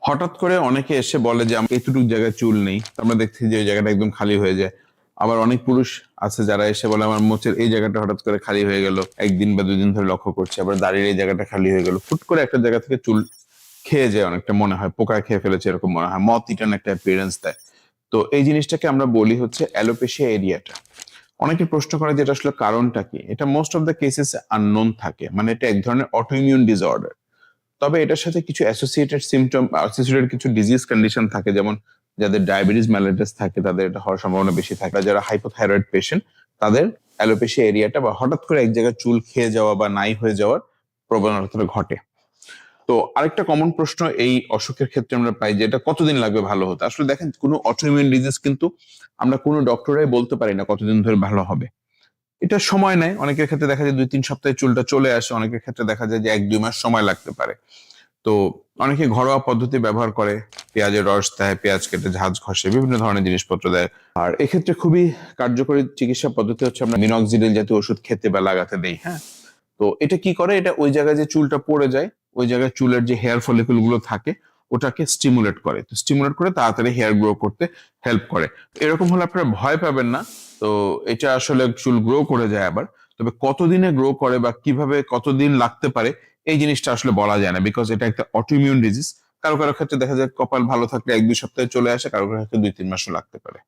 হঠাৎ করে অনেকে এসে বলে যে আমার এতটুকু জায়গায় চুল নেই, আমরা দেখছি যে ওই জায়গাটা একদম খালি হয়ে যায়। আবার অনেক পুরুষ আছে যারা এসে বলে আমার মোচের এই জায়গাটা হঠাৎ করে খালি হয়ে গেল, একদিন বা 2 দিন ধরে লক্ষ্য করছি। আবার দাড়ির এই জায়গাটা খালি হয়ে গেল, হুট করে একটা জায়গা থেকে চুল খেয়ে যায়, অনেকটা মনে হয় পোকা খেয়ে ফেলেছে এরকম মনে হয়, মথ ইটান একটা অ্যাপিয়ারেন্স দেয়। তো এই জিনিসটাকে আমরা বলি হচ্ছে অ্যালোপেশিয়া এরিয়াটা। অনেকে প্রশ্ন করে যে এটা আসলে কারণটা কি। এটা most of the cases unknown থাকে, মানে এটা এক ধরনের অটোইমিউন ডিসঅর্ডার। তবে এটার সাথে কিছু অ্যাসোসিয়েটেড সিমটম, অ্যাসোসিয়েটেড কিছু ডিজিজ কন্ডিশন থাকে, যেমন যাদের ডায়াবেটিস মেলাইটাস থাকে তাদের এটা হওয়ার সম্ভাবনা বেশি থাকে। আর যারা হাইপোথাইরয়েড পেশেন্ট তাদের অ্যালোপেশিয়া এরিয়াটা বা হঠাৎ করে এক জায়গায় চুল খেয়ে যাওয়া বা নাই হয়ে যাওয়ার প্রবণতা ঘটে। তো আরেকটা কমন প্রশ্ন এই অসুখের ক্ষেত্রে আমরা পাই যে এটা কতদিন লাগবে ভালো হতে। আসলে দেখেন, কোনো অটোইমিউন ডিজিজ কিন্তু আমরা কোনো ডক্টরাই বলতে পারি না কতদিন ধরে ভালো হবে। এটা সময় নেয়। অনেকের ক্ষেত্রে দেখা যায় 2-3 সপ্তাহে চুলটা চলে আসে, অনেকের ক্ষেত্রে দেখা যায় যে 1-2 মাস সময় লাগতে পারে। তো অনেকে ঘরোয়া পদ্ধতি ব্যবহার করে, পেঁয়াজের রস দেয়, পেঁয়াজ কেটে ঝাঁজ ঘষে, বিভিন্ন ধরনের জিনিসপত্র দেয়। আর এক্ষেত্রে খুবই কার্যকরী চিকিৎসা পদ্ধতি হচ্ছে আমরা মিনক্সিডিল জাতীয় ওষুধ খেতে বা লাগাতে দেই। হ্যাঁ, তো এটা কি করে, এটা ওই জায়গায় যে চুলটা পড়ে যায় ওই জায়গায় চুলের যে হেয়ার ফলিকুল গুলো থাকে ওটাকে স্টিমুলেট করে। তো স্টিমুলেট করে তাড়াতাড়ি হেয়ার গ্রো করতে হেল্প করে। এরকম হলে আপনারা ভয় পাবেন না। তো এটা আসলে চুল গ্রো করে যায় আবার। তবে কতদিনে গ্রো করে বা কিভাবে কতদিন লাগতে পারে এই জিনিসটা আসলে বলা যায় না, বিকজ এটা একটা অটোইমিউন ডিজিজ। কারো কারো ক্ষেত্রে দেখা যায় কপাল ভালো থাকলে 1-2 সপ্তাহে চলে আসে, কারো কারো ক্ষেত্রে 2-3 মাসও লাগতে পারে।